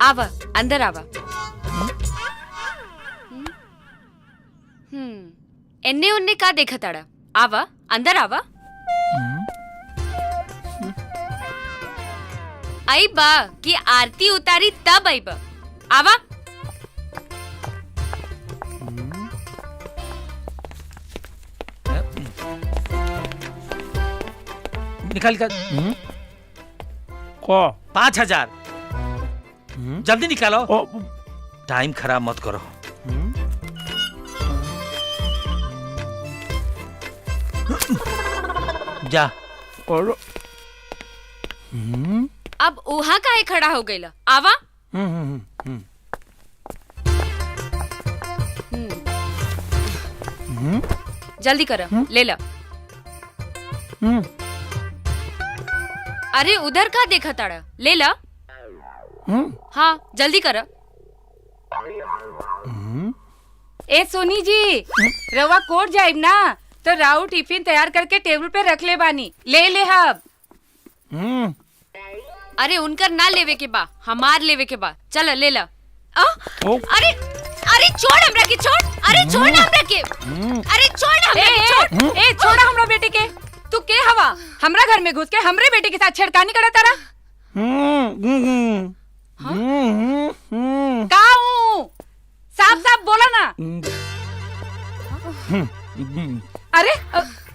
आवा अंदर आवा। एन्ने उन्ने का देखा ताड़ा? आवा अंदर आवा। आई बा कि आरती उतारी तब आई बा। आवा। निकाल कर। को 5,000 जल्दी निकालो। टाइम खराब मत करो। जा। और अब ओहा काहे खड़ा हो गईला? आवा। जल्दी कर, ले ला। अरे उधर का देखा ताड़ा? ले ला। हाँ जल्दी कर। ए सोनी जी, रवा कोट जाइब ना तो राउ टिफिन तैयार करके टेबल पे रख ले बानी, ले ले हब। अरे उनकर ना लेवे के बा, हमार लेवे के बा। चल ले ला। अरे अरे छोड़ हमरा के, छोड़। अरे छोड़ ना हमरा के। अरे छोड़ ना हमरा के, छोड़। ए छोड़ा हमरा बेटे के। तू के हवा? हमरा घर में घुस के हमरे बेटे के साथ छेड़खानी करा तारा? का हूँ? साफ साफ बोला ना। अरे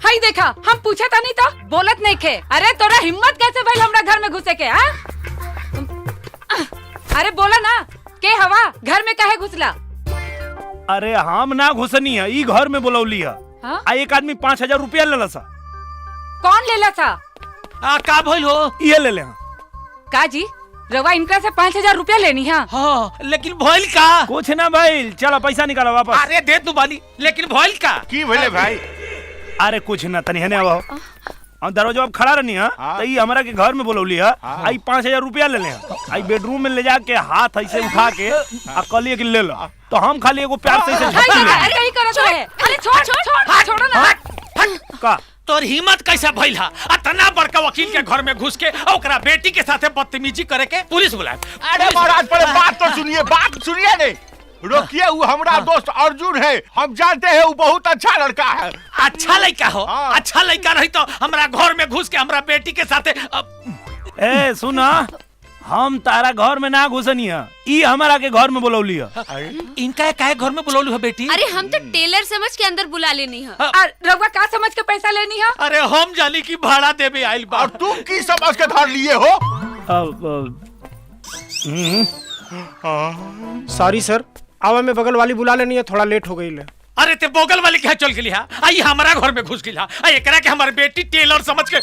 हाई देखा, हम पूछा था नहीं तो बोलत नहीं खे। अरे तोरा हिम्मत कैसे भइल हमरा घर में घुसे के? हाँ? अरे बोला ना, के हवा? घर में काहे घुसला? अरे हम ना घुसनी है, ई घर में बुलौली है। आ एक आदमी 5,000 रुपया ले सा। कौन लेला था? का भइल हो? ये ले ले। का जी, रवा इनका से 5,000 रुपया लेनी है? हाँ, लेकिन भइल का? कुछ ना भाई, चलो पैसा निकालो वापस। अरे दे तू बाली, लेकिन भइल का? की भइले भाई? अरे कुछ ना, तनी हने आओ। हम दरवाजा अब खड़ा रहनी है, तो ई हमरा के घर में बुलौली है। आई 5,000 रुपया ले ले। आई बेडरूम में ले जाके हाथ ऐसे उठा के आ कहलिए कि ले लो, तो हम खाली एगो प्यार से झपकी ले। अरे यही करो तो है। अरे छोड़ छोड़ छोड़ो ना। का तोर हिम्मत कैसा भइल हा? इतना बड़का वकील के घर में घुस के ओकरा बेटी के साथे बदतमीजी करे के? पुलिस बुलाए। अरे महाराज पहले बात तो सुनिए, बात सुनिए ने। रोकिए, वो हमारा दोस्त अर्जुन है, हम जानते हैं वो बहुत अच्छा लड़का है। अच्छा लड़का हो? अच्छा लड़का रही तो हमरा घर में घुस के हमरा बेटी के साथे ए सुना, हम तारा घर में ना घुसनी है, ई हमारा के घर में बुलौली है। इनका काहे घर में बुलौली है बेटी? अरे हम तो टेलर समझ के अंदर बुला लेनी है। रवा का समझ के पैसा लेनी है? अरे हम जानी की भाड़ा देवे आइल बा। और तुम की समझ के धर लिए हो? सॉरी सर, आवा में बगल वाली बुला लेनी है, थोड़ा लेट हो गई ले। अरे ते बोगल वाली क्या चल गई? आई हमारा घर में घुस गई। एकरा के हमारी बेटी टेलर समझ के।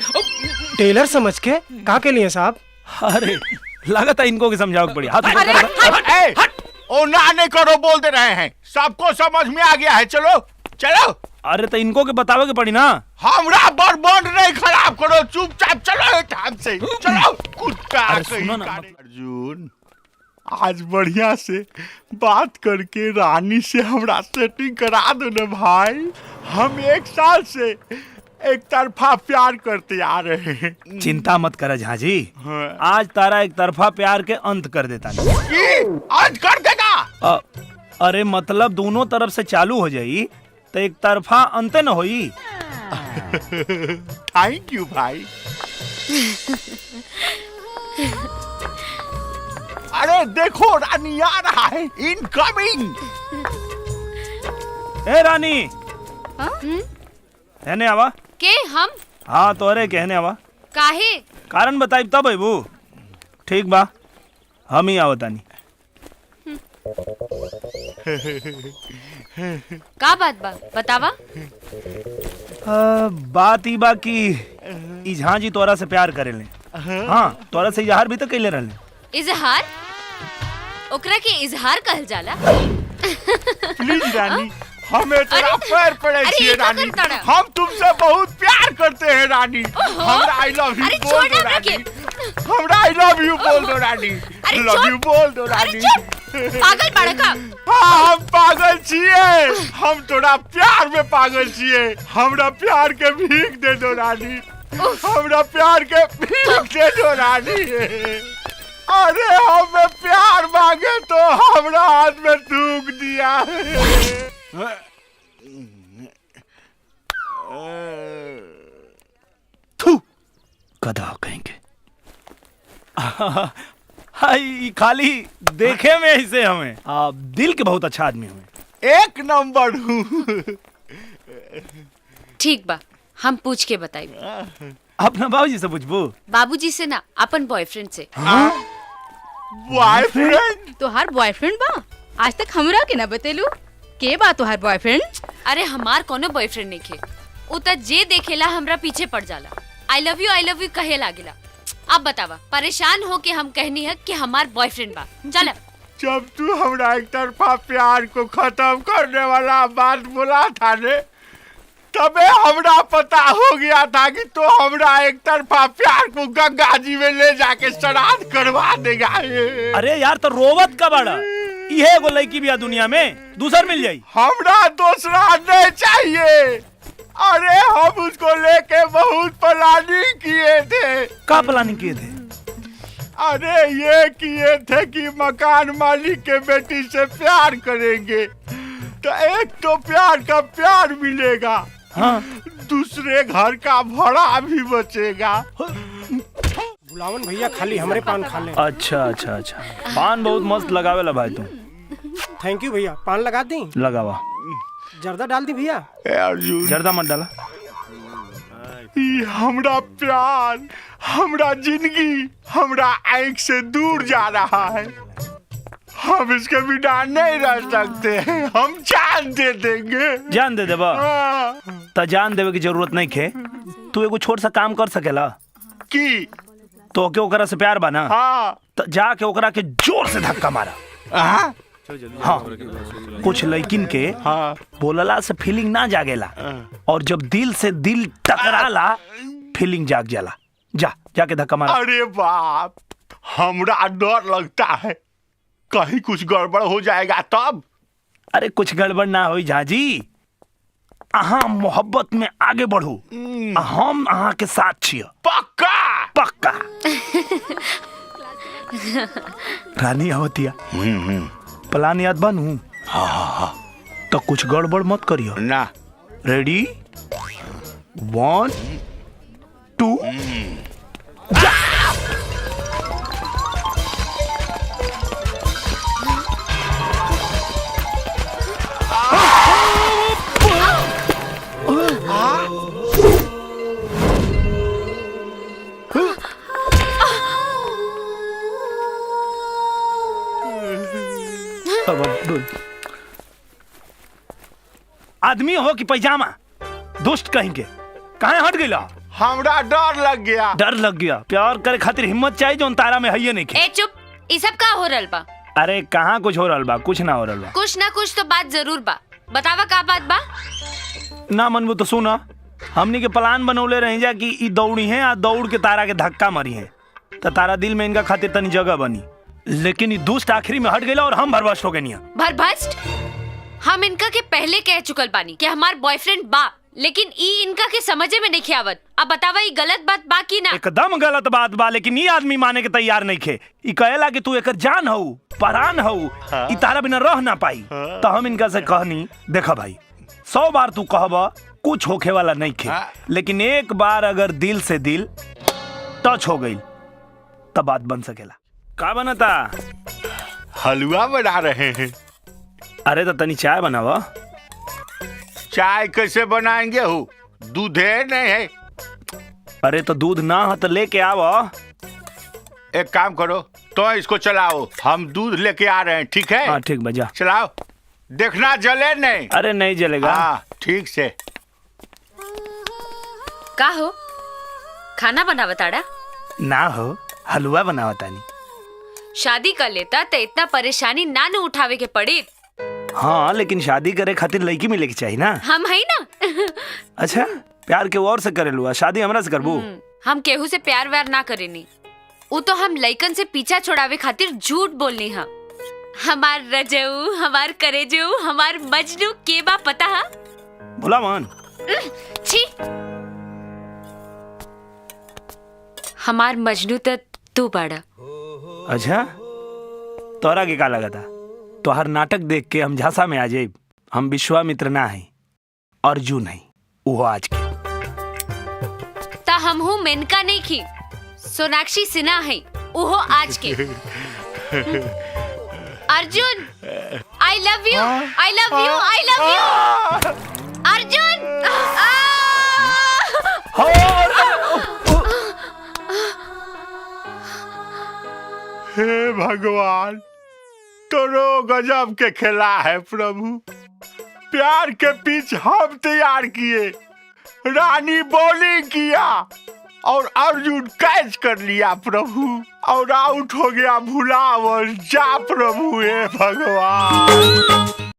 टेलर समझ के? का के लिए साहब? अरे लगता है इनको की समझाओ पड़ी। ओ ना नहीं करो बोल दे रहे हैं, सबको समझ में आ गया है। चलो चलो। अरे तो इनको के बतावे के पड़ी ना। हमरा बर्बाद नहीं खराब करो, चुपचाप चलो टाइम से। चलो कुत्ता। अर्जुन आज बढ़िया से बात करके रानी से हमरा सेटिंग करा दो ना भाई। हम 1 साल से एक तरफा प्यार करते आ रहे हैं। चिंता मत कर झाजी, आज तारा एक तरफा प्यार के अंत कर देता नहीं। आज कर देगा? अरे मतलब दोनों तरफ से चालू हो जाई तो एक तरफा अंत न होई। थैंक यू भाई। अरे देखो रानी आ रहा है, इनकमिंग। ए रानी, कहने आवा के हम? हाँ तोरे कहने आवा। काहे? कारण बताई तब है वो। ठीक बा, हम ही आवतानी। का बात बा बतावा। बात ही बा कि ई झांझी तोरा से प्यार करेले। हाँ तोरा से इजहार भी तो कैले रहले। इजहार? ओकरा के इजहार कहल जाला? प्लीज रानी, हमें तेरा पैर पड़े छिए रानी। हम तुमसे बहुत प्यार करते हैं रानी। हमरा आई लव यू बोल दो रानी। हमरा आई लव यू बोल दो रानी। लव यू बोल दो रानी। पागल बड़का। हाँ हम पागल छिए, हम थोड़ा प्यार में पागल छिए। हमरा प्यार के भीख दे दो रानी। हमरा प्यार के पीछे जो रानी है। अरे हमें प्यार मांगे तो हमरा हाथ में थूक दिया है। थू गधा कहेंगे। हाय खाली देखे में ऐसे हमें आप दिल के बहुत अच्छा आदमी हुए। एक नंबर हूँ। ठीक बा, हम पूछ के बताई। अपना बाबूजी से पूछबू? बाबूजी से ना, अपन बॉयफ्रेंड से। बॉयफ्रेंड? तोहार बॉयफ्रेंड बा? आज तक हमरा के ना बतेलू के बा तोहार बॉयफ्रेंड? अरे हमार कोनो बॉयफ्रेंड नहीं खे। उ त जे देखेला हमरा पीछे पड़ जाला, आई लव यू कहे लागेला। अब बतावा, परेशान हो के हम कहनी है कि हमार बॉयफ्रेंड बा। चल। जब तू हमरा एक तरफा प्यार को खत्म करने वाला बात बोला था ने, तबे हमरा पता हो गया था कि तो हमरा एक तरफा प्यार को गंगा जी में ले जाके श्राद्ध करवा देगा। अरे यार तो रोवत का बड़ा, ये एगो लड़की भी दुनिया में दूसर मिल जाई। हमरा दूसरा नहीं चाहिए। अरे हम उसको लेके बहुत प्लानिंग किए थे। का प्लानिंग किए थे? अरे ये किए थे कि मकान मालिक के बेटी से प्यार करेंगे तो एक तो प्यार का प्यार मिलेगा, हाँ। दूसरे घर का भाड़ा भी बचेगा। बुलावन भैया खाली हमरे पान खा ले। अच्छा अच्छा अच्छा, पान बहुत मस्त लगावेला भाई तुम। थैंक यू भैया। पान लगा दी? लगावा। जर्दा डाल दी भैया? अर्जुन जर्दा मत डाला। हमरा प्यार, हमरा जिंदगी हमरा आँख से दूर जा रहा है। हम इसके बिना नहीं रह सकते। हम जान दे देंगे। जान दे देबा? तो जान देवे की जरूरत नहीं खे। तू एगो छोट सा काम कर सकेला की? तो के ओकरा से प्यार बना। हाँ। तो जाके ओकरा के जोर से धक्का मारा। हाँ? हाँ, कुछ लड़किन के बोलला से फीलिंग ना जागेला, और जब दिल से दिल टकराला फीलिंग जाग जाला। जाके धक्का मारा। अरे बाप, हमरा डर लगता है कहीं कुछ गड़बड़ हो जाएगा तब। अरे कुछ गड़बड़ ना होई झाजी। अहाँ मोहब्बत में आगे बढ़ू, हम अहाँ के साथ छिय। पक्का पक्का। रानी आवतिया। प्लान याद बनू? हाँ। तो कुछ गड़बड़ मत करियो ना। रेडी 1 2 आदमी हो कि पैजामा? दुष्ट कहेंगे। कहाँ हट गई? हमरा डर लग गया। डर लग गया? प्यार करे खातिर हिम्मत चाहिए जो तारा में है नहीं। ए चुप, ई सब का हो रहल बा? अरे कहाँ कुछ हो रहल बा? कुछ ना हो रहल बा। कुछ ना कुछ तो बात जरूर बा। बतावा का बात बा? ना मनबू तो सुना, हमनी के प्लान बनौले रही जा कि ई दौड़ी है, दौड़ के तारा के धक्का मारी है, तो तारा दिल में इनका खातिर तनी जगह बनी। लेकिन ये दुष्ट आखिरी में हट गई और हम भरभस्ट हो गए। भरभस्ट? हम इनका के पहले कह चुकल बानी कि हमार बॉयफ्रेंड बा, लेकिन ई इनका के समझे में नहीं आवत। अब बतावा ई गलत बात बा की ना? एकदम गलत बात बा, लेकिन ये आदमी माने के तैयार नहीं खे। ई कहेला कि तू एकर जान हऊ, परान हऊ, ई तारा बिना रह ना पाई। तो हम इनका से कहनी, देखा भाई 100 बार तू कहबा कुछ होखे वाला नहीं खे, लेकिन एक बार अगर दिल से दिल टच हो गई तब बात बन सकेला। का बनता? हलवा बना रहे हैं। अरे तो तनी चाय बनावा। चाय कैसे बनाएंगे हो? दूध है नहीं है? अरे तो दूध ना है तो लेके आओ। एक काम करो तो इसको चलाओ, हम दूध लेके आ रहे हैं। ठीक है? हाँ ठीक बजा। चलाओ, देखना जले नहीं। अरे नहीं जलेगा। हाँ ठीक से। का हो, खाना बनावा ताड़ा? ना हो, हलवा बनावा तानी। शादी कर लेता तो इतना परेशानी ना न उठावे के पड़ी। हाँ, लेकिन शादी करे खातिर लड़की मिले के चाहिए ना। हम है ना। अच्छा, प्यार के और से करे लुआ, शादी हमरा से करबू? हम केहू से प्यार व्यार ना करेनी। वो तो हम लइकन से पीछा छोड़ावे खातिर झूठ बोलनी है। हमार रजऊ, हमार करेजऊ, हमार मजनू के बा पता है? भोला मान। छी। हमार मजनू त तू बाड़ा। अच्छा तोरा के का लगा था? तोहर नाटक देख के हम झांसा में आ जाए। हम विश्वामित्र ना है, अर्जुन है, वो आज के। ता हम हूँ मेनका नहीं की, सोनाक्षी सिन्हा है, वो आज के। Arjun I love you, I love you, I love you Arjun. हे भगवान, तोरो गजब के खेला है प्रभु। प्यार के पिच हम तैयार किए, रानी बॉलिंग किया और अर्जुन कैच कर लिया प्रभु, और आउट हो गया भुलावर। जा प्रभु, हे भगवान।